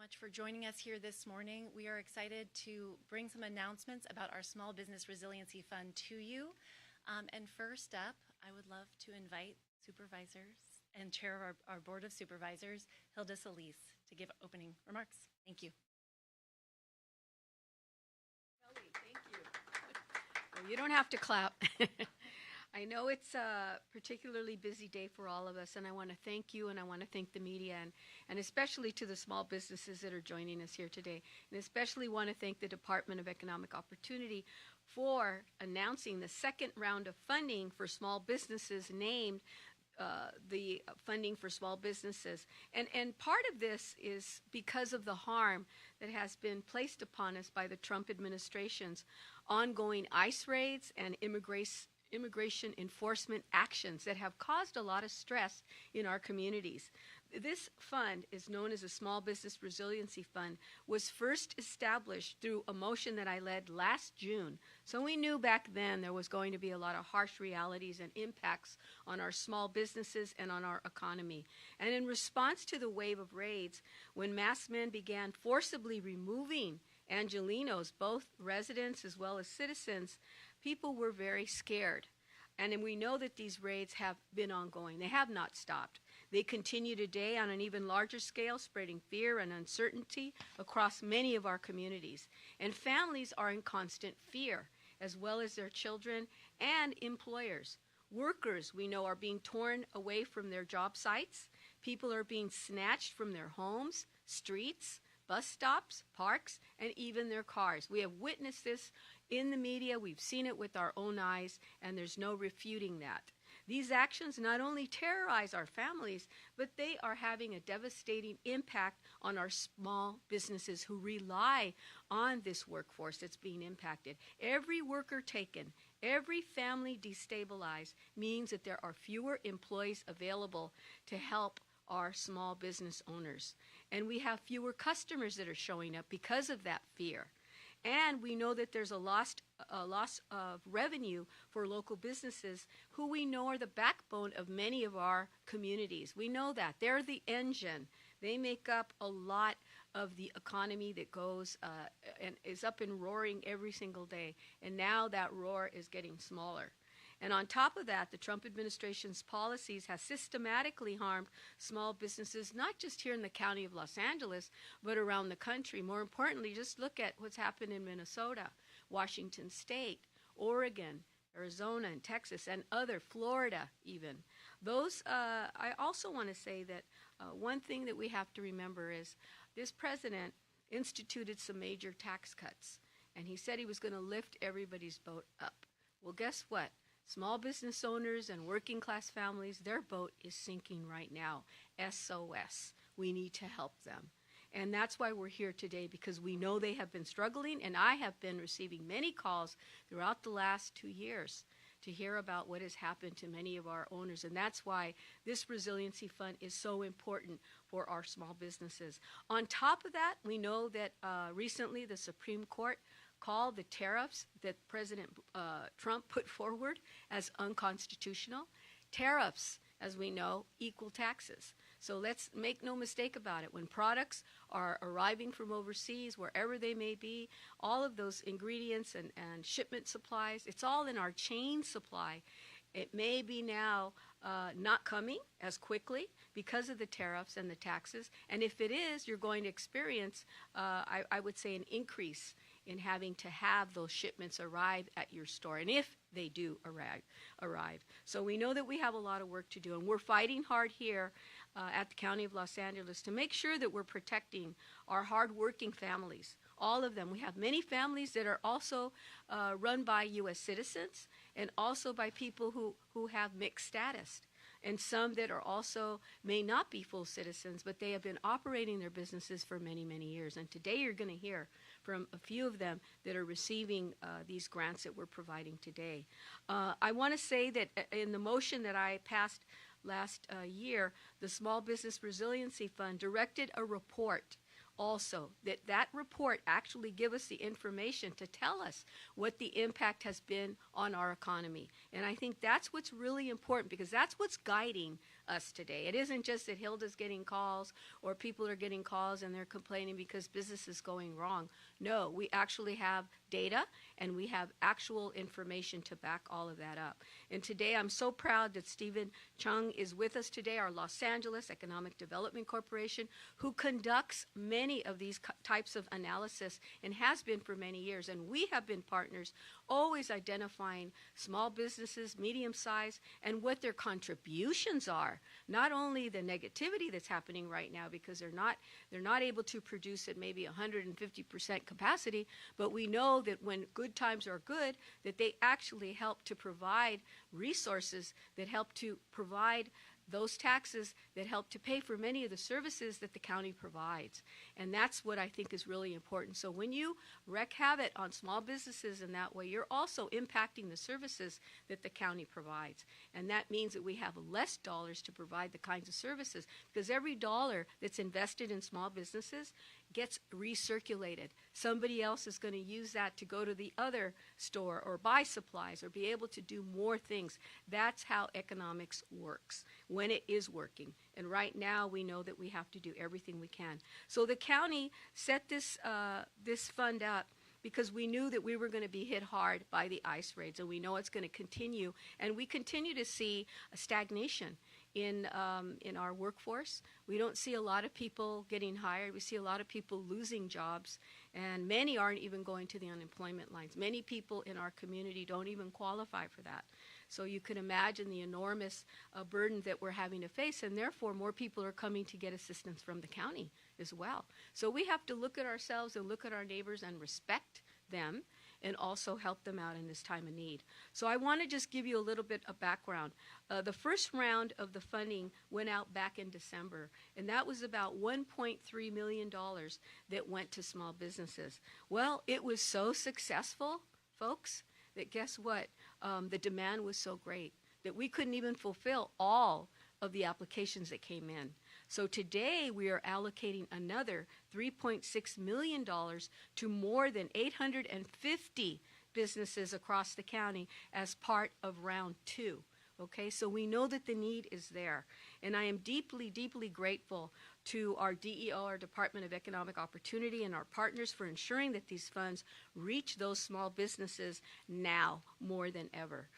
much for joining us here this morning. We are excited to bring some announcements about our Small Business Resiliency Fund to you. And first up, I would love to invite supervisors and chair of our Board of Supervisors, Hilda Solis, to give opening remarks. Thank you. Kelly, thank you. Well, you don't have to clap. I know it's a particularly busy day for all of us, and I want to thank you, and I want to thank the media, and especially to the small businesses that are joining us here today, and especially want to thank the Department of Economic Opportunity for announcing the second round of funding for small businesses, named the funding for small businesses. And part of this is because of the harm that has been placed upon us by the Trump administration's ongoing ICE raids and immigration enforcement actions that have caused a lot of stress in our communities. This fund is known as a Small Business Resiliency Fund, was first established through a motion that I led last June. So we knew back then there was going to be a lot of harsh realities and impacts on our small businesses and on our economy. And in response to the wave of raids, when masked men began forcibly removing Angelenos, both residents as well as citizens, people were very scared. And we know that these raids have been ongoing. They have not stopped. They continue today on an even larger scale, spreading fear and uncertainty across many of our communities. And families are in constant fear, as well as their children and employers. Workers, we know, are being torn away from their job sites. People are being snatched from their homes, streets, bus stops, parks, and even their cars. We have witnessed this in the media. We've seen it with our own eyes, and there's no refuting that. These actions not only terrorize our families, but they are having a devastating impact on our small businesses who rely on this workforce that's being impacted. Every worker taken, every family destabilized means that there are fewer employees available to help our small business owners. And we have fewer customers that are showing up because of that fear. And we know that there's a loss of revenue for local businesses who we know are the backbone of many of our communities. We know that. They're the engine. They make up a lot of the economy that goes and is up and roaring every single day. And now that roar is getting smaller. And on top of that, the Trump administration's policies have systematically harmed small businesses, not just here in the county of Los Angeles, but around the country. More importantly, just look at what's happened in Minnesota, Washington State, Oregon, Arizona, and Texas, and Florida even. I also want to say that one thing that we have to remember is this president instituted some major tax cuts, and he said he was going to lift everybody's boat up. Well, guess what? Small business owners and working class families, their boat is sinking right now. SOS. We need to help them. And that's why we're here today, because we know they have been struggling, and I have been receiving many calls throughout the last 2 years to hear about what has happened to many of our owners. And that's why this Resiliency Fund is so important for our small businesses. On top of that, we know that recently the Supreme Court called the tariffs that President Trump put forward as unconstitutional. Tariffs, as we know, equal taxes. So let's make no mistake about it. When products are arriving from overseas, wherever they may be, all of those ingredients and shipment supplies, it's all in our chain supply. It may be now not coming as quickly because of the tariffs and the taxes. And if it is, you're going to experience, I would say, an increase in having to have those shipments arrive at your store, and if they do arrive. So we know that we have a lot of work to do, and we're fighting hard here at the County of Los Angeles to make sure that we're protecting our hardworking families, all of them. We have many families that are also run by U.S. citizens and also by people who have mixed status, and some that are also may not be full citizens, but they have been operating their businesses for many, many years. And today you're going to hear from a few of them that are receiving these grants that we're providing today. I want to say that in the motion that I passed last year, the Small Business Resiliency Fund directed a report also that that report actually give us the information to tell us what the impact has been on our economy. And I think that's what's really important, because that's what's guiding us today. It isn't just that Hilda's getting calls or people are getting calls and they're complaining because business is going wrong. No, we actually have data and we have actual information to back all of that up. And today I'm so proud that Stephen Chung is with us today, our Los Angeles Economic Development Corporation, who conducts many of these types of analysis and has been for many years. And we have been partners, always identifying small businesses, medium size, and what their contributions are. Not only the negativity that's happening right now because they're not able to produce at maybe 150% capacity, but we know that when good times are good, that they actually help to provide resources that help to provide those taxes that help to pay for many of the services that the county provides. And that's what I think is really important. So when you wreak havoc on small businesses in that way, you're also impacting the services that the county provides. And that means that we have less dollars to provide the kinds of services, because every dollar that's invested in small businesses gets recirculated. Somebody else is going to use that to go to the other store or buy supplies or be able to do more things. That's how economics works, when it is working. And right now we know that we have to do everything we can. So the county set this fund up because we knew that we were going to be hit hard by the ICE raids, and we know it's going to continue. And we continue to see a stagnation in our workforce. We don't see a lot of people getting hired. We see a lot of people losing jobs, and many aren't even going to the unemployment lines. Many people in our community don't even qualify for that. So you can imagine the enormous burden that we're having to face, and therefore more people are coming to get assistance from the county as well. So we have to look at ourselves and look at our neighbors and respect them and also help them out in this time of need. So I want to just give you a little bit of background. The first round of the funding went out back in December, and that was about $1.3 million that went to small businesses. Well, it was so successful, folks, that guess what? The demand was so great that we couldn't even fulfill all of the applications that came in. So today we are allocating another $3.6 million to more than 850 businesses across the county as part of round 2. Okay, so we know that the need is there. And I am deeply, deeply grateful to our DEO, our Department of Economic Opportunity, and our partners for ensuring that these funds reach those small businesses now more than ever.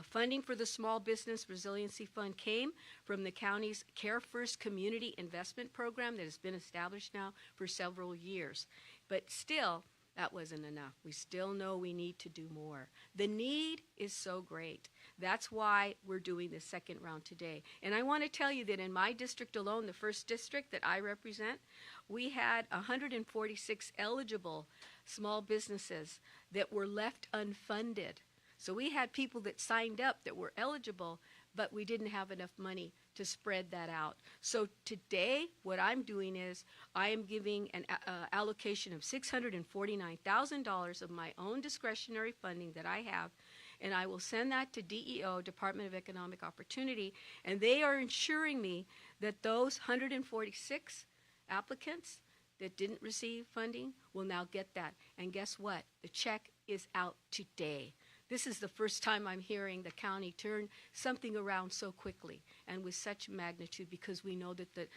Funding for the Small Business Resiliency Fund came from the county's Care First Community Investment Program that has been established now for several years. But still, that wasn't enough. We still know we need to do more. The need is so great. That's why we're doing the second round today. And I want to tell you that in my district alone, the first district that I represent, we had 146 eligible small businesses that were left unfunded. So we had people that signed up that were eligible, but we didn't have enough money to spread that out. So today, what I'm doing is I am giving an allocation of $649,000 of my own discretionary funding that I have, and I will send that to DEO, Department of Economic Opportunity, and they are ensuring me that those 146 applicants that didn't receive funding will now get that. And guess what? The check is out today. This is the first time I'm hearing the county turn something around so quickly and with such magnitude, because we know that the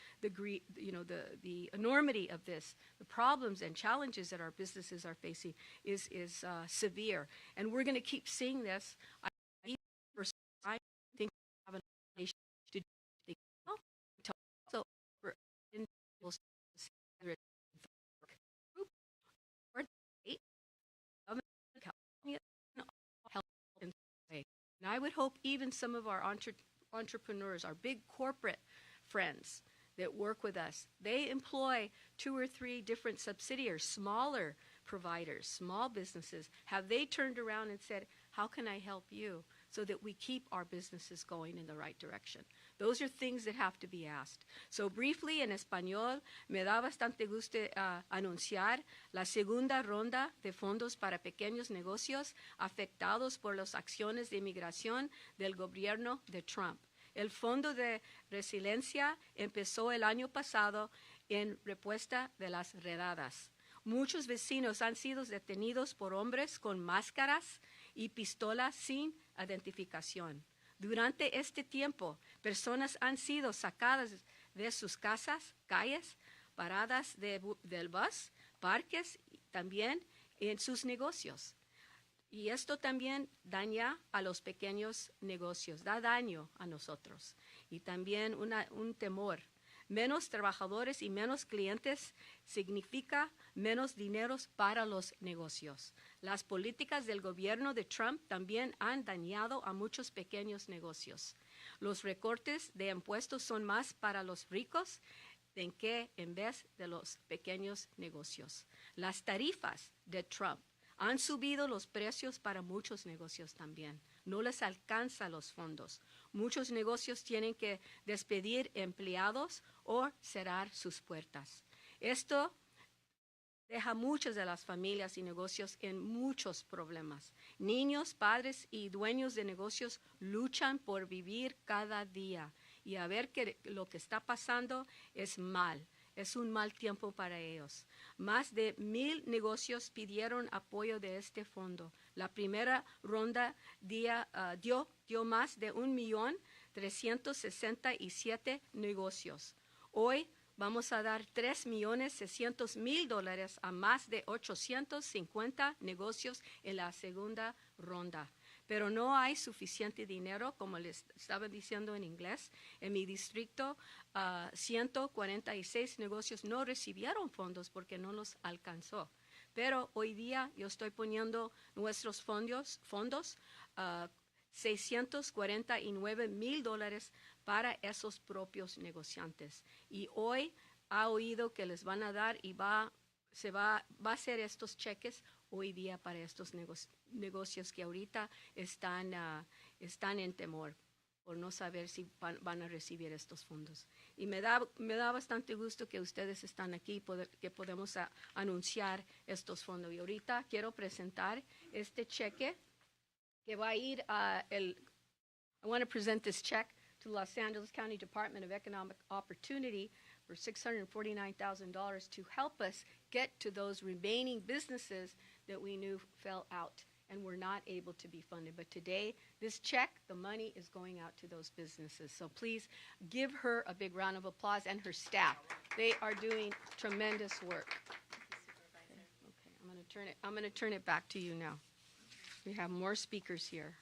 enormity of this, the problems and challenges that our businesses are facing is severe. And we're going to keep seeing this. I think we have an obligation to do also for individuals and I would hope even some of our entrepreneurs, our big corporate friends that work with us, they employ 2 or 3 different subsidiaries, smaller providers, small businesses. Have they turned around and said, how can I help you so that we keep our businesses going in the right direction? Those are things that have to be asked. So briefly, en español, me da bastante gusto anunciar la segunda ronda de fondos para pequeños negocios afectados por las acciones de inmigración del gobierno de Trump. El Fondo de Resiliencia empezó el año pasado en respuesta de las redadas. Muchos vecinos han sido detenidos por hombres con máscaras y pistolas sin identificación. Durante este tiempo, personas han sido sacadas de sus casas, calles, paradas del bus, parques, y también en sus negocios. Y esto también daña a los pequeños negocios, da daño a nosotros. Y también un temor. Menos trabajadores y menos clientes significa menos dinero para los negocios. Las políticas del gobierno de Trump también han dañado a muchos pequeños negocios. Los recortes de impuestos son más para los ricos en vez de los pequeños negocios. Las tarifas de Trump han subido los precios para muchos negocios también. No les alcanza los fondos. Muchos negocios tienen que despedir empleados o cerrar sus puertas. Esto deja muchas de las familias y negocios en muchos problemas. Niños, padres y dueños de negocios luchan por vivir cada día y a ver que lo que está pasando es mal. Es un mal tiempo para ellos. Más de 1,000 negocios pidieron apoyo de este fondo. La primera ronda dio más de 1,367,000 negocios. Hoy vamos a dar $3,600,000 a más de 850 negocios en la segunda ronda. Pero no hay suficiente dinero, como les estaba diciendo en inglés. En mi distrito, 146 negocios no recibieron fondos porque no los alcanzó. Pero hoy día yo estoy poniendo nuestros fondos $649,000 para esos propios negociantes. Y hoy ha oído que les van a dar y va a hacer estos cheques hoy día para estos negocios que ahorita están en temor por no saber si van a recibir estos fondos. Y me da bastante gusto que ustedes están aquí, que podemos anunciar estos fondos. Y ahorita quiero presentar este cheque que va a ir I want to present this check to Los Angeles County Department of Economic Opportunity for $649,000 to help us get to those remaining businesses that we knew fell out and were not able to be funded. But today, this check, the money is going out to those businesses. So please give her a big round of applause and her staff. They are doing tremendous work. Okay, I'm going to turn it back to you now. We have more speakers here.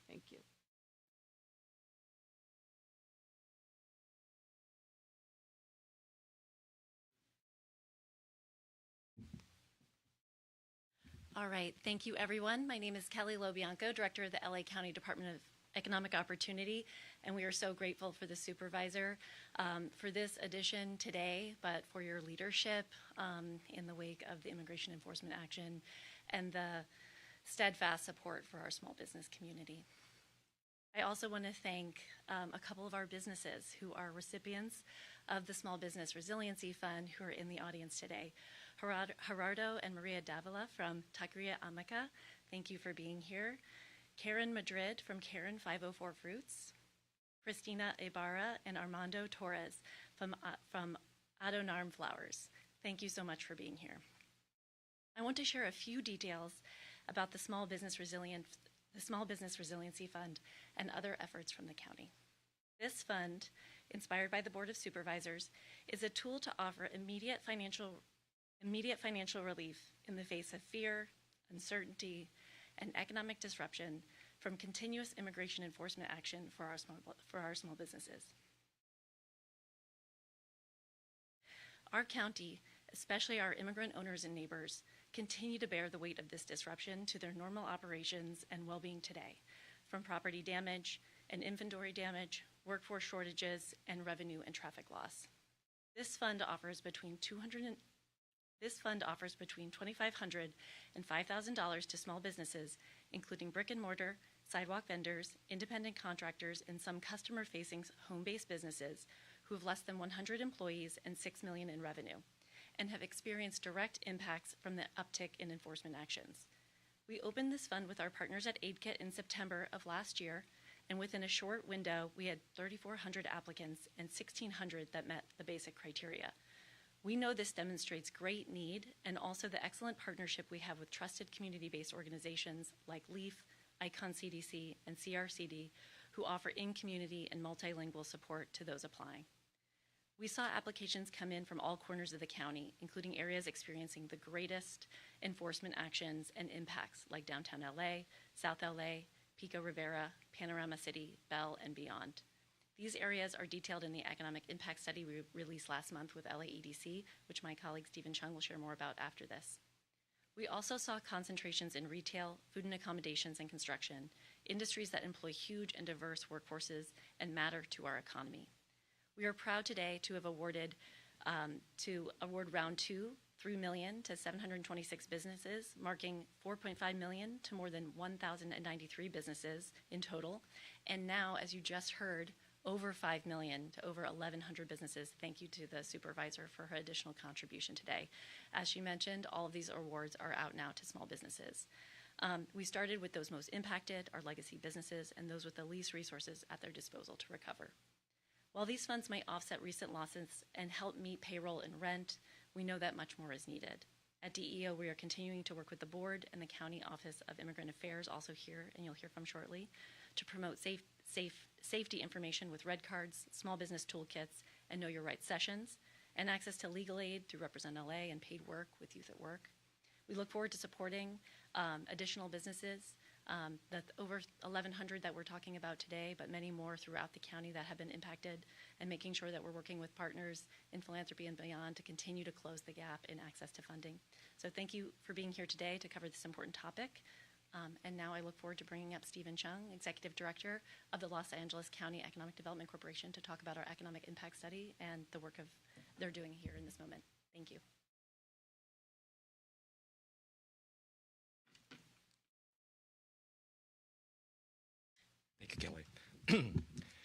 Thank you. All right, thank you everyone. My name is Kelly Lobianco, Director of the LA County Department of Economic Opportunity, and we are so grateful for the Supervisor for this edition today, but for your leadership in the wake of the immigration enforcement action and the steadfast support for our small business community. I also want to thank a couple of our businesses who are recipients of the Small Business Resiliency Fund who are in the audience today. Gerardo and Maria Davila from Taqueria Amica, thank you for being here. Karen Madrid from Karen 504 Fruits. Christina Ibarra and Armando Torres from Adonarm Flowers. Thank you so much for being here. I want to share a few details about the Small Business Resiliency Fund and other efforts from the county. This fund, inspired by the Board of Supervisors, is a tool to offer immediate financial relief in the face of fear, uncertainty, and economic disruption from continuous immigration enforcement action for our small businesses. Our county, especially our immigrant owners and neighbors, continue to bear the weight of this disruption to their normal operations and well-being today, from property damage and inventory damage, workforce shortages, and revenue and traffic loss. This fund offers between $2,500 and $5,000 to small businesses, including brick and mortar, sidewalk vendors, independent contractors, and some customer-facing home-based businesses who have less than 100 employees and $6 million in revenue, and have experienced direct impacts from the uptick in enforcement actions. We opened this fund with our partners at AidKit in September of last year, and within a short window, we had 3,400 applicants and 1,600 that met the basic criteria. We know this demonstrates great need and also the excellent partnership we have with trusted community-based organizations like LEAF, ICON CDC, and CRCD, who offer in-community and multilingual support to those applying. We saw applications come in from all corners of the county, including areas experiencing the greatest enforcement actions and impacts like downtown LA, South LA, Pico Rivera, Panorama City, Bell, and beyond. These areas are detailed in the economic impact study we released last month with LAEDC, which my colleague Stephen Chung will share more about after this. We also saw concentrations in retail, food and accommodations, and construction, industries that employ huge and diverse workforces and matter to our economy. We are proud today to have award round 2, $3 million to 726 businesses, marking $4.5 million to more than 1,093 businesses in total. And now, as you just heard, over $5 million to over 1,100 businesses. Thank you to the supervisor for her additional contribution today. As she mentioned, all of these awards are out now to small businesses. We started with those most impacted, our legacy businesses, and those with the least resources at their disposal to recover. While these funds might offset recent losses and help meet payroll and rent, we know that much more is needed. At DEO, we are continuing to work with the board and the County Office of Immigrant Affairs, also here, and you'll hear from shortly, to promote safety information with red cards, small business toolkits, and Know Your Rights sessions, and access to legal aid through Represent LA and paid work with Youth at Work. We look forward to supporting additional businesses, the over 1,100 that we're talking about today, but many more throughout the county that have been impacted, and making sure that we're working with partners in philanthropy and beyond to continue to close the gap in access to funding. So thank you for being here today to cover this important topic. And now I look forward to bringing up Stephen Chung, Executive Director of the Los Angeles County Economic Development Corporation, to talk about our economic impact study and the work they're doing here in this moment. Thank you. Thank you, Kelly.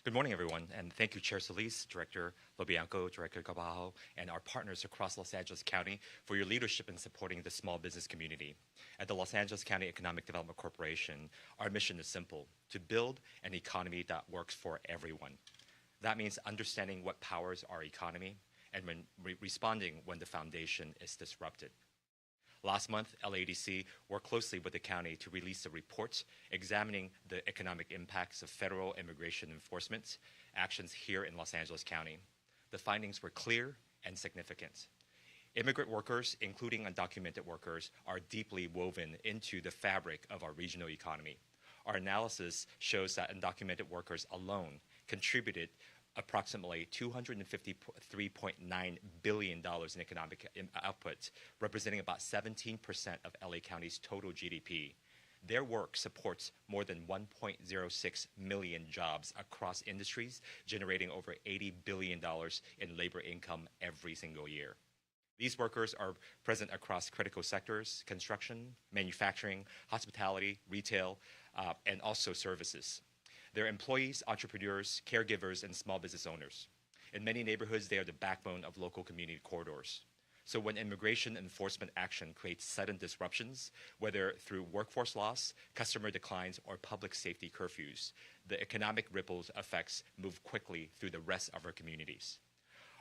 Good morning, everyone, and thank you, Chair Solis, Director Lobianco, Director Cabajo, and our partners across Los Angeles County for your leadership in supporting the small business community. At the Los Angeles County Economic Development Corporation, our mission is simple: to build an economy that works for everyone. That means understanding what powers our economy and responding when the foundation is disrupted. Last month, LADC worked closely with the county to release a report examining the economic impacts of federal immigration enforcement actions here in Los Angeles County. The findings were clear and significant. Immigrant workers, including undocumented workers, are deeply woven into the fabric of our regional economy. Our analysis shows that undocumented workers alone contributed approximately $253.9 billion in economic output, representing about 17% of LA County's total GDP. Their work supports more than 1.06 million jobs across industries, generating over $80 billion in labor income every single year. These workers are present across critical sectors: construction, manufacturing, hospitality, retail, and also services. They're employees, entrepreneurs, caregivers, and small business owners. In many neighborhoods, they are the backbone of local community corridors. So when immigration enforcement action creates sudden disruptions, whether through workforce loss, customer declines, or public safety curfews, the economic ripple effects move quickly through the rest of our communities.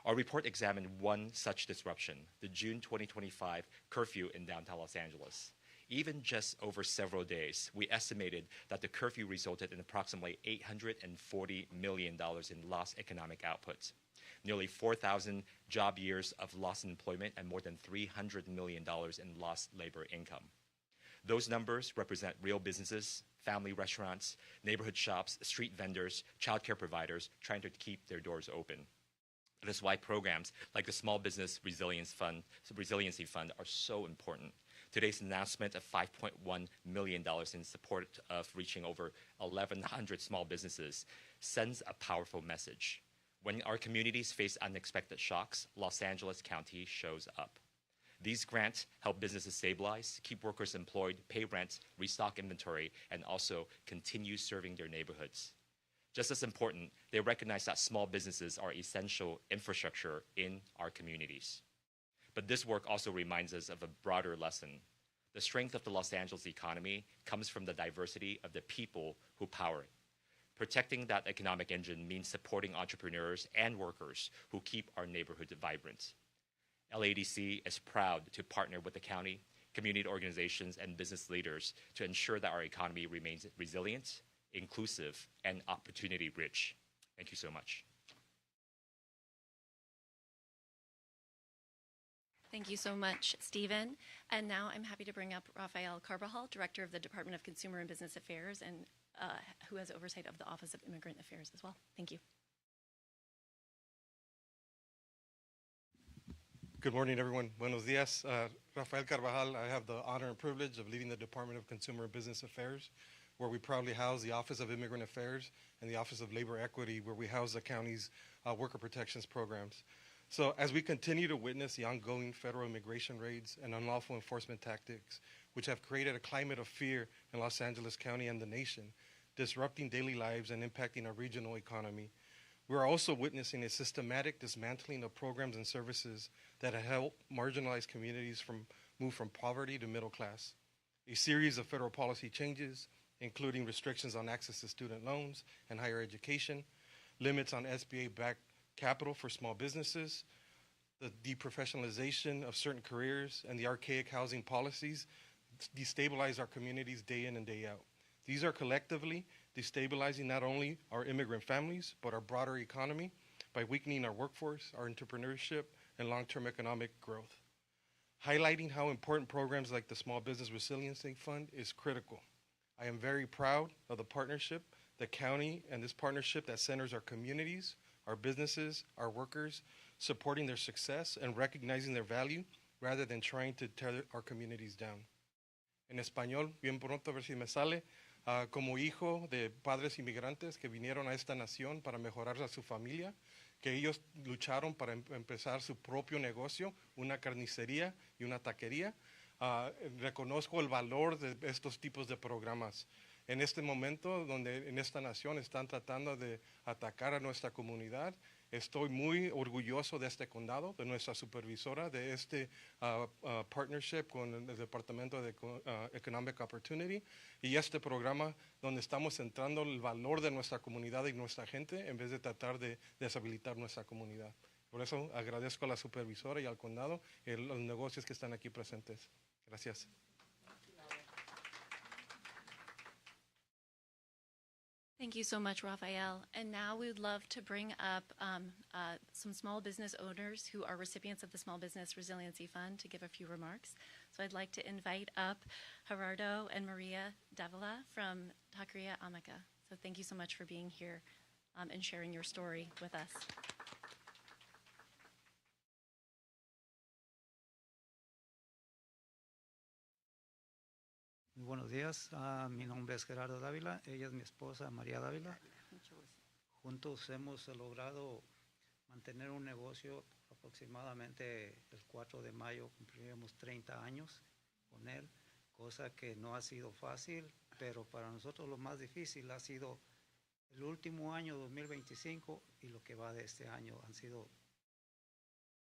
Our report examined one such disruption, the June 2025 curfew in downtown Los Angeles. Even just over several days, we estimated that the curfew resulted in approximately $840 million in lost economic output, nearly 4,000 job years of lost employment, and more than $300 million in lost labor income. Those numbers represent real businesses, family restaurants, neighborhood shops, street vendors, childcare providers trying to keep their doors open. That is why programs like the Small Business Resiliency Fund are so important. Today's announcement of $5.1 million in support of reaching over 1,100 small businesses sends a powerful message. When our communities face unexpected shocks, Los Angeles County shows up. These grants help businesses stabilize, keep workers employed, pay rent, restock inventory, and also continue serving their neighborhoods. Just as important, they recognize that small businesses are essential infrastructure in our communities. But this work also reminds us of a broader lesson. The strength of the Los Angeles economy comes from the diversity of the people who power it. Protecting that economic engine means supporting entrepreneurs and workers who keep our neighborhoods vibrant. LADC is proud to partner with the county, community organizations, and business leaders to ensure that our economy remains resilient, inclusive, and opportunity-rich. Thank you so much. Thank you so much, Stephen. And now I'm happy to bring up Rafael Carbajal, Director of the Department of Consumer and Business Affairs, and who has oversight of the Office of Immigrant Affairs as well. Thank you. Good morning, everyone. Buenos dias. Rafael Carvajal. I have the honor and privilege of leading the Department of Consumer and Business Affairs, where we proudly house the Office of Immigrant Affairs and the Office of Labor Equity, where we house the county's worker protections programs. So as we continue to witness the ongoing federal immigration raids and unlawful enforcement tactics, which have created a climate of fear in Los Angeles County and the nation, disrupting daily lives and impacting our regional economy, we're also witnessing a systematic dismantling of programs and services that have helped marginalized communities move from poverty to middle class. A series of federal policy changes, including restrictions on access to student loans and higher education, limits on SBA-backed capital for small businesses, the deprofessionalization of certain careers, and the archaic housing policies destabilize our communities day in and day out. These are collectively destabilizing not only our immigrant families, but our broader economy by weakening our workforce, our entrepreneurship, and long-term economic growth. Highlighting how important programs like the Small Business Resiliency Fund is critical. I am very proud of the partnership, the county, and this partnership that centers our communities, our businesses, our workers, supporting their success and recognizing their value rather than trying to tear our communities down. En español, bien pronto a ver si me sale, como hijo de padres inmigrantes que vinieron a esta nación para mejorar a su familia, que ellos lucharon para empezar su propio negocio, una carnicería y una taquería, reconozco el valor de estos tipos de programas. En este momento, donde en esta nación están tratando de atacar a nuestra comunidad, estoy muy orgulloso de este condado, de nuestra supervisora, de este partnership con el Departamento de Economic Opportunity y este programa donde estamos centrando el valor de nuestra comunidad y nuestra gente en vez de tratar de deshabilitar nuestra comunidad. Por eso agradezco a la supervisora y al condado los negocios que están aquí presentes. Gracias. Thank you so much, Rafael. And now we would love to bring up some small business owners who are recipients of the Small Business Resiliency Fund to give a few remarks. So I'd like to invite up Gerardo and Maria Davila from Taqueria Amica. So thank you so much for being here and sharing your story with us. Muy buenos días, mi nombre es Gerardo Dávila, ella es mi esposa María Dávila. Juntos hemos logrado mantener un negocio aproximadamente el 4 de mayo, cumpliremos 30 años con él, cosa que no ha sido fácil, pero para nosotros lo más difícil ha sido el último año 2025 y lo que va de este año. Han sido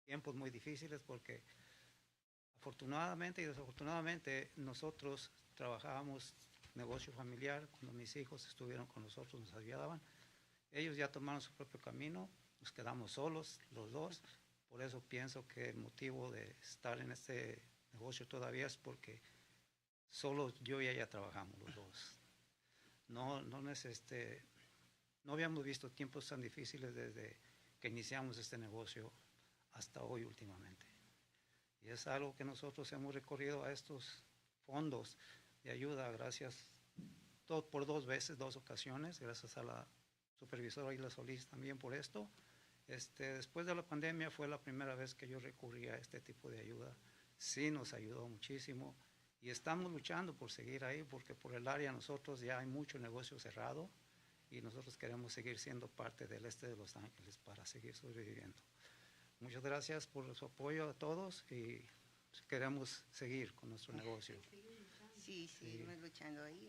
tiempos muy difíciles porque afortunadamente y desafortunadamente nosotros trabajábamos negocio familiar. Cuando mis hijos estuvieron con nosotros nos ayudaban. Ellos ya tomaron su propio camino, nos quedamos solos los dos. Por eso pienso que el motivo de estar en este negocio todavía es porque solo yo y ella trabajamos los dos. No habíamos visto tiempos tan difíciles desde que iniciamos este negocio hasta hoy últimamente. Y es algo que nosotros hemos recorrido a estos fondos de ayuda gracias por 2 veces, 2 ocasiones, gracias a la supervisora Hilda Solis también por esto. Después de la pandemia fue la primera vez que yo recurrí a este tipo de ayuda. Sí nos ayudó muchísimo y estamos luchando por seguir ahí porque por el área nosotros ya hay mucho negocio cerrado y nosotros queremos seguir siendo parte del este de Los Ángeles para seguir sobreviviendo. Muchas gracias por su apoyo a todos y queremos seguir con nuestro negocio. Sí, seguimos luchando ahí.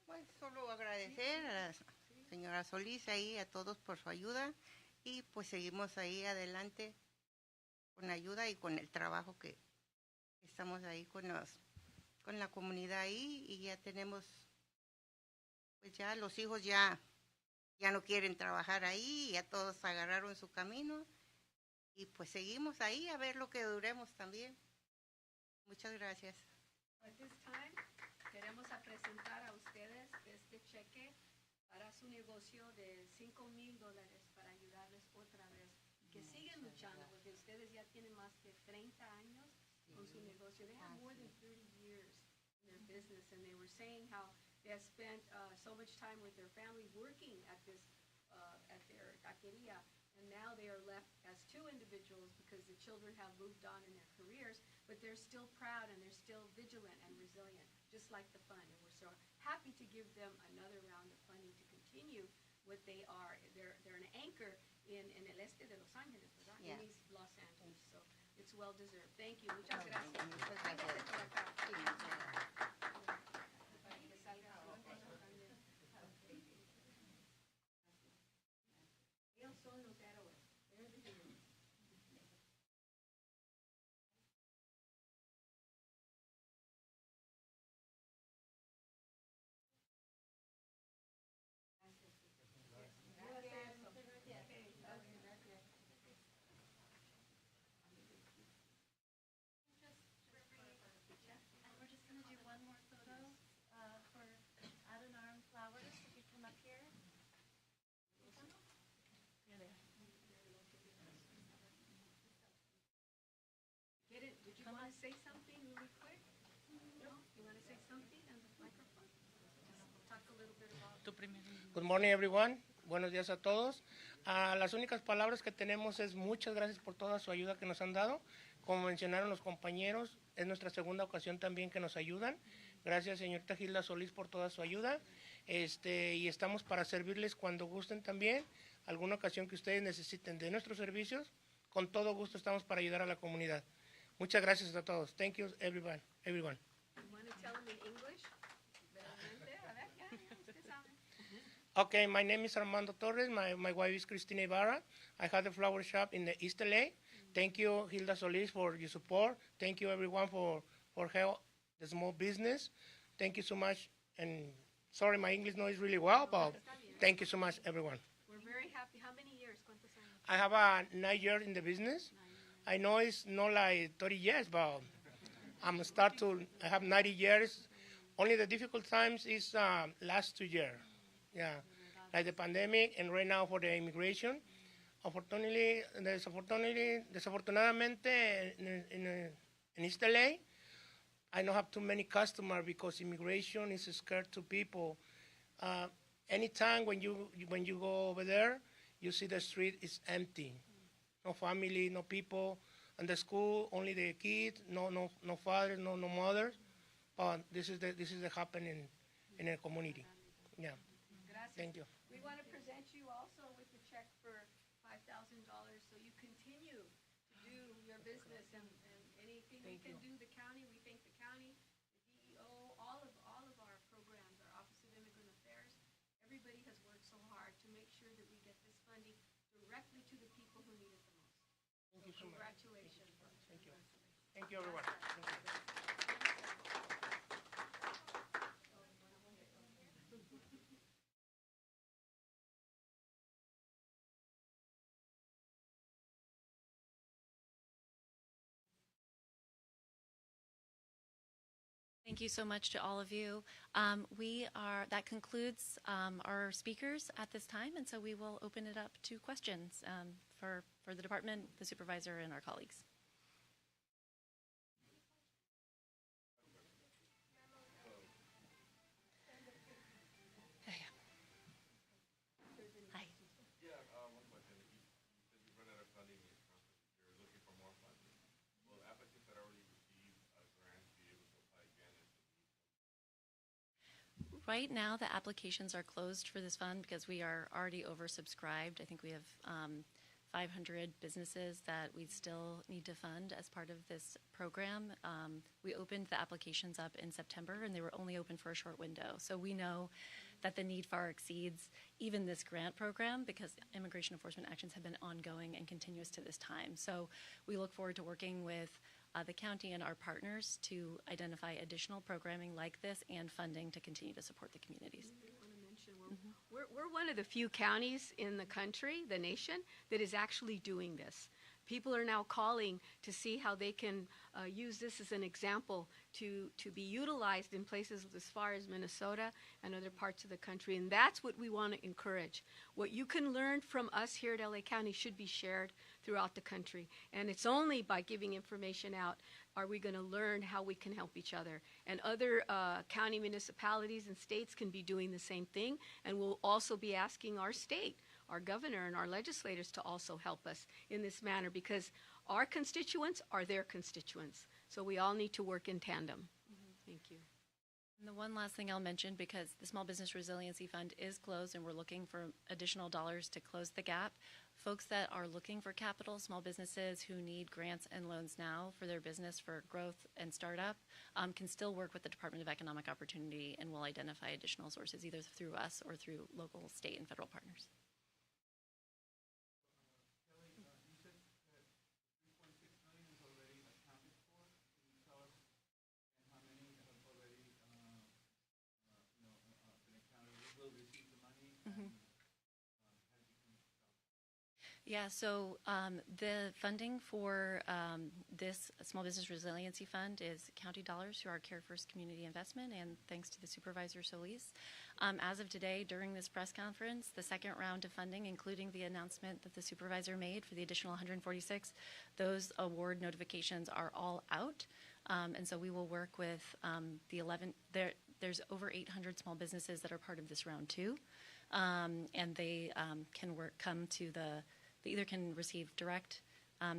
Pues solo agradecer a la señora Solis ahí, a todos por su ayuda y pues seguimos ahí adelante con ayuda y con el trabajo que estamos ahí con la comunidad ahí y ya tenemos, pues ya los hijos ya no quieren trabajar ahí, ya todos agarraron su camino Y pues seguimos ahí a ver lo que duremos también. Muchas gracias. At this time, queremos a presentar a ustedes este cheque para su negocio de $5,000 para ayudarles otra vez. Que siguen luchando, porque ustedes ya tienen más de 30 años con su negocio. They have more than 30 years in their business, and they were saying how they have spent so much time with their family working at this, at their taqueria, and now they are left as two individuals because the children have moved on in their careers, but they're still proud and they're still vigilant and resilient, just like the fund. And we're so happy to give them another round of funding to continue what they are. They're an anchor in el este de Los Ángeles, ¿verdad? Yeah. In East Los Angeles, so it's well deserved. Thank you. Muchas gracias. Muchas gracias. Véngase por acá. Sí, muchas gracias. Para que salga su esposo también. Ellos son los héroes. They're the heroes. And we're just going to do one more photo for Adonarm Flowers. If you come up here. Here they are. Did you want to say something really quick? No? You want to say something on the microphone? Just talk a little bit about. Good morning, everyone. Buenos días a todos. Las únicas palabras que tenemos es muchas gracias por toda su ayuda que nos han dado. Como mencionaron los compañeros, es nuestra segunda ocasión también que nos ayudan. Gracias, señorita Hilda Solis, por toda su ayuda. Y estamos para servirles cuando gusten también. Alguna ocasión que ustedes necesiten de nuestros servicios, con todo gusto estamos para ayudar a la comunidad. Muchas gracias a todos. Thank you, everyone. You want to tell them in English? Brevemente, a ver, ya, usted sabe. Okay, my name is Armando Torres. My wife is Cristina Ibarra. I have a flower shop in the East LA. Thank you, Hilda Solis, for your support. Thank you, everyone, for help the small business. Thank you so much. And sorry, my English not is really well, but thank you so much, everyone. We're very happy. How many years? ¿Cuántos años? I have 9 years in the business. I know it's not like 30 years, but I have 90 years. Only the difficult times is last 2 years. Yeah, like the pandemic and right now for the immigration. Desafortunadamente, in East LA, I don't have too many customers because immigration is scared to people. Anytime when you go over there, you see the street is empty. No family, no people. And the school, only the kids, no fathers, no mothers. But this is the happening in the community. Yeah. Gracias. Thank you. We want to present you also with a check for $5,000 so you continue to do your business and anything we can do. The county, we thank the county, the DEO, all of our programs, our Office of Immigrant Affairs. Everybody has worked so hard to make sure that we get this funding directly to the people who need it the most. Thank you so much. Congratulations. Thank you. Thank you, everyone. Thank you. Thank you so much to all of you. That concludes our speakers at this time, and so we will open it up to questions for the department, the supervisor, and our colleagues. Hi. Yeah, one question. You said you've run out of funding in your conference. You're looking for more funding. Will applicants that already received grants be able to apply again if the need comes? Right now, the applications are closed for this fund because we are already oversubscribed. I think we have 500 businesses that we still need to fund as part of this program. We opened the applications up in September, and they were only open for a short window. So we know that the need far exceeds even this grant program because immigration enforcement actions have been ongoing and continuous to this time. So we look forward to working with the county and our partners to identify additional programming like this and funding to continue to support the communities. I want to mention, we're one of the few counties in the country, the nation, that is actually doing this. people are now calling to see how they can use this as an example to be utilized in places as far as Minnesota and other parts of the country. And that's what we want to encourage. What you can learn from us here at LA County should be shared throughout the country. And it's only by giving information out are we going to learn how we can help each other. And other county municipalities and states can be doing the same thing. And we'll also be asking our state, our governor, and our legislators to also help us in this manner, because our constituents are their constituents. So we all need to work in tandem. Thank you. And the one last thing I'll mention, because the Small Business Resiliency Fund is closed and we're looking for additional dollars to close the gap, folks that are looking for capital, small businesses who need grants and loans now for their business for growth and startup, can still work with the Department of Economic Opportunity, and will identify additional sources either through us or through local, state, and federal partners. Yeah, so the funding for this Small Business Resiliency Fund is county dollars through our Care First Community Investment, and thanks to the Supervisor, Solis. As of today, during this press conference, the second round of funding, including the announcement that the Supervisor made for the additional 146, those award notifications are all out. And so we will work with the 11, there's over 800 small businesses that are part of this round too. And they can they either can receive direct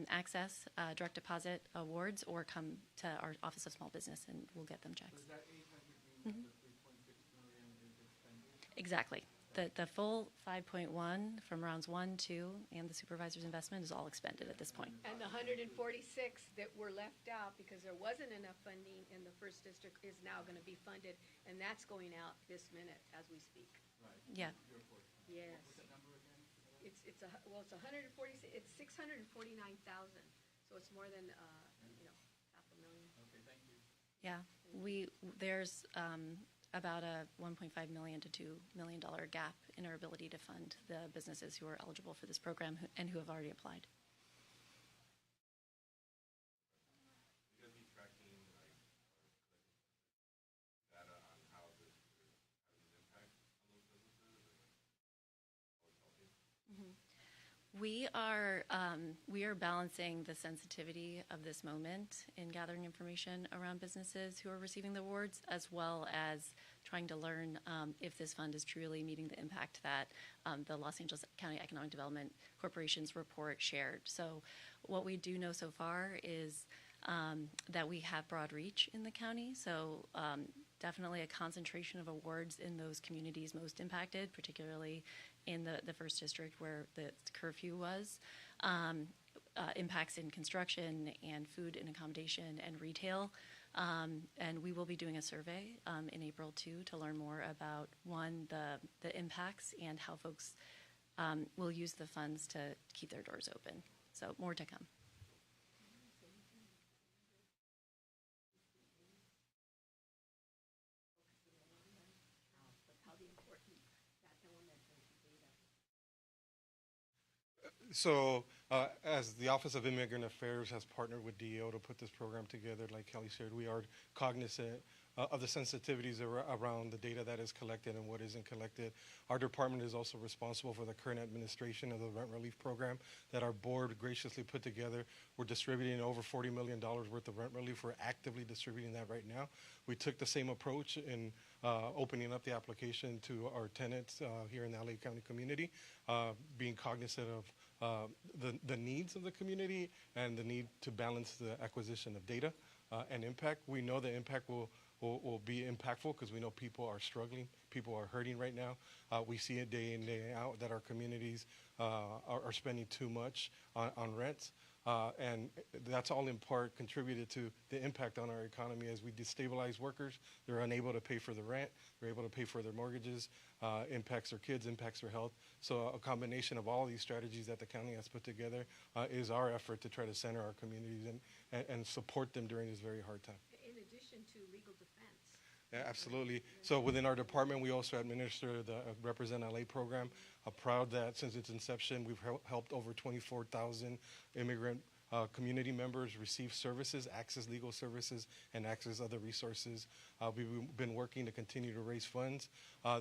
access, direct deposit awards, or come to our Office of Small Business and we'll get them checks. Does that 800 mean that the 3.6 million is expended? Exactly. The full 5.1 from rounds 1, 2, and the Supervisor's investment is all expended at this point. And the 146 that were left out because there wasn't enough funding in the first district is now going to be funded, and that's going out this minute as we speak. Right. Yeah. Your portion. Yes. What's that number again? It's 146. It's 649,000. So it's more than $500,000. Okay, thank you. Yeah. There's about a $1.5 million to $2 million gap in our ability to fund the businesses who are eligible for this program and who have already applied. You guys be tracking like data on how this is having an impact on those businesses, or how it's helping? We are balancing the sensitivity of this moment in gathering information around businesses who are receiving the awards, as well as trying to learn if this fund is truly meeting the impact that the Los Angeles County Economic Development Corporation's report shared. So what we do know so far is that we have broad reach in the county. So definitely a concentration of awards in those communities most impacted, particularly in the first district where the curfew was. Impacts in construction and food and accommodation and retail. And we will be doing a survey in April too to learn more about, one, the impacts and how folks will use the funds to keep their doors open. So more to come. So, as the Office of Immigrant Affairs has partnered with DEO to put this program together, like Kelly shared, we are cognizant of the sensitivities around the data that is collected and what isn't collected. Our department is also responsible for the current administration of the rent relief program that our board graciously put together. We're distributing over $40 million worth of rent relief. We're actively distributing that right now. We took the same approach in opening up the application to our tenants here in the LA County community, being cognizant of the needs of the community and the need to balance the acquisition of data and impact. We know the impact will be impactful because we know people are struggling, people are hurting right now. We see it day in, day out that our communities are spending too much on rents. And that's all in part contributed to the impact on our economy as we destabilize workers. They're unable to pay for the rent. They're able to pay for their mortgages, impacts their kids, impacts their health. So a combination of all these strategies that the county has put together is our effort to try to center our communities and support them during this very hard time. In addition to legal defense. Yeah, absolutely. So within our department, we also administer the Represent LA program. I'm proud that since its inception, we've helped over 24,000 immigrant community members receive services, access legal services, and access other resources. We've been working to continue to raise funds.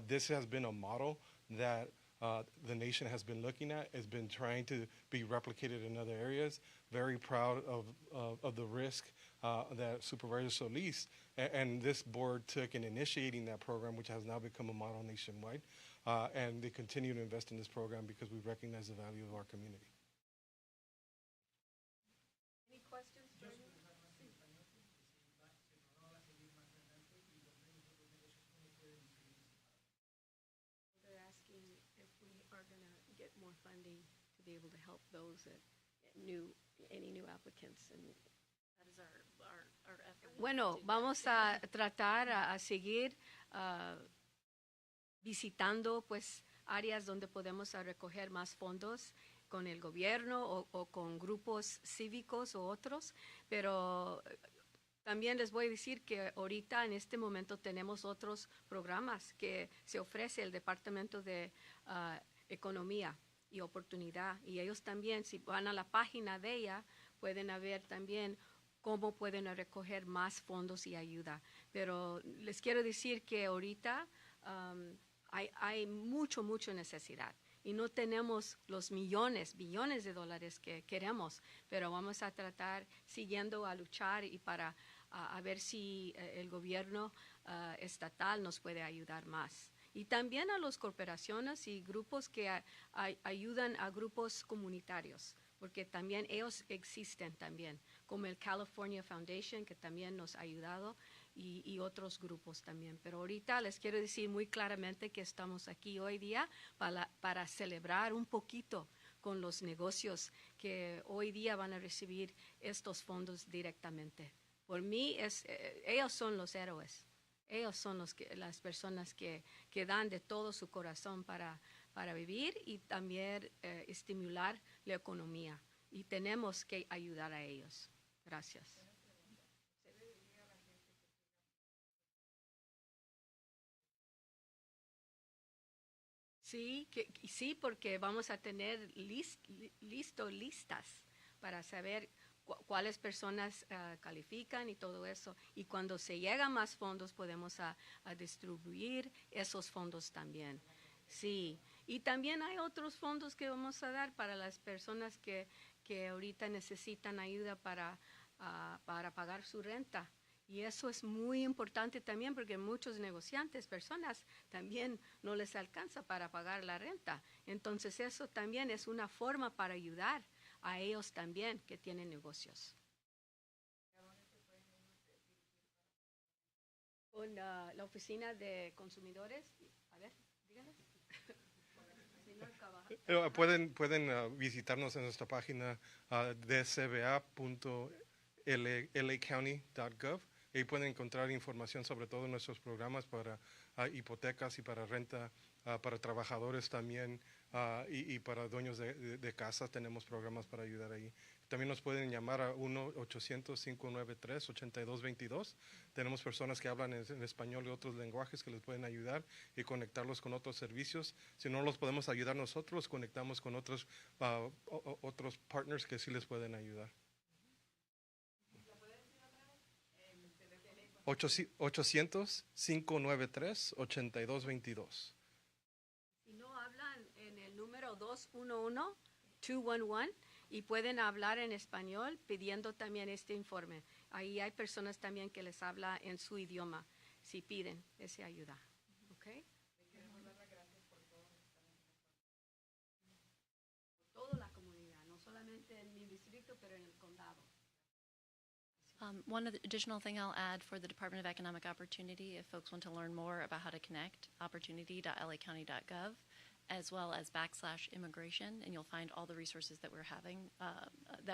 This has been a model that the nation has been looking at, has been trying to be replicated in other areas. Very proud of the risk that Supervisor Solis and this board took in initiating that program, which has now become a model nationwide. And they continue to invest in this program because we recognize the value of our community. Any questions for you? They're asking if we are going to get more funding to be able to help those that any new applicants. And That is our effort. bueno, vamos a tratar a seguir visitando pues áreas donde podemos recoger más fondos con el gobierno o con grupos cívicos o otros, pero también les voy a decir que ahorita en este momento tenemos otros programas que se ofrece el Departamento de Economía y Oportunidad, y ellos también, si van a la página de ella, pueden ver también cómo pueden recoger más fondos y ayuda. Pero les quiero decir que ahorita hay mucho necesidad y no tenemos los billones de dólares que queremos, pero vamos a tratar siguiendo a luchar y para a ver si el gobierno estatal nos puede ayudar más. Y también a las corporaciones y grupos que ayudan a grupos comunitarios, porque también ellos existen también, como el California Foundation, que también nos ha ayudado, y otros grupos también. Pero ahorita les quiero decir muy claramente que estamos aquí hoy día para celebrar un poquito con los negocios que hoy día van a recibir estos fondos directamente. Por mí, ellos son los héroes. Ellos son las personas que dan de todo su corazón para vivir y también estimular la economía. Y tenemos que ayudar a ellos. Gracias. Sí, porque vamos a tener listas para saber cuáles personas califican y todo eso. Y cuando se llegan más fondos, podemos a distribuir esos fondos también. Sí, y también hay otros fondos que vamos a dar para las personas que ahorita necesitan ayuda para pagar su renta. Y eso es muy importante también porque muchos negociantes, personas, también no les alcanza para pagar la renta. Entonces eso también es una forma para ayudar a ellos también que tienen negocios. Con la oficina de consumidores, a ver, díganles. Señor Cabajal. Pueden visitarnos en nuestra página dcba.lacounty.gov. Ahí pueden encontrar información sobre todos nuestros programas para hipotecas y para renta, para trabajadores también y para dueños de casa. Tenemos programas para ayudar ahí. También nos pueden llamar a 1-800-593-8222. Tenemos personas que hablan en español y otros lenguajes que les pueden ayudar y conectarlos con otros servicios. Si no los podemos ayudar nosotros, conectamos con otros partners que sí les pueden ayudar. 800-593-8222. Si no, hablan en el número 211-211 y pueden hablar en español pidiendo también este informe. Ahí hay personas también que les habla en su idioma si piden esa ayuda. ¿Okay? Toda la comunidad, no solamente en mi distrito, pero en el condado. One additional thing I'll add for the Department of Economic Opportunity, if folks want to learn more about how to connect, opportunity.lacounty.gov, as well as /immigration, and you'll find all the resources that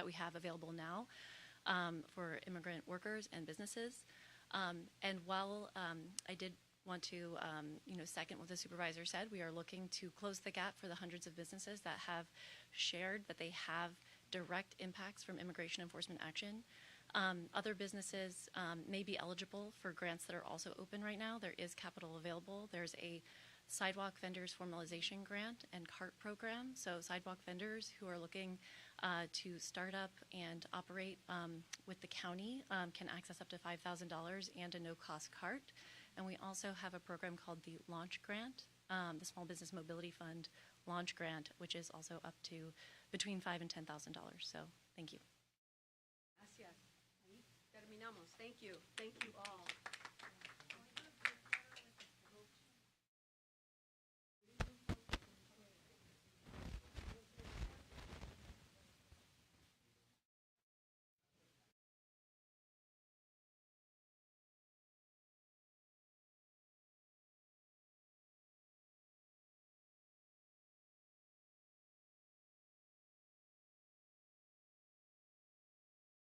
we have available now for immigrant workers and businesses. And while I did want to, second what the supervisor said, we are looking to close the gap for the hundreds of businesses that have shared that they have direct impacts from immigration enforcement action. Other businesses may be eligible for grants that are also open right now. There is capital available. There's a sidewalk vendors formalization grant and CART program. So sidewalk vendors who are looking to start up and operate with the county can access up to $5,000 and a no-cost CART. And we also have a program called the Launch Grant, the Small Business Mobility Fund Launch Grant, which is also up to between $5,000 and $10,000. So thank you. Gracias. Ahí terminamos. Thank you. Thank you all.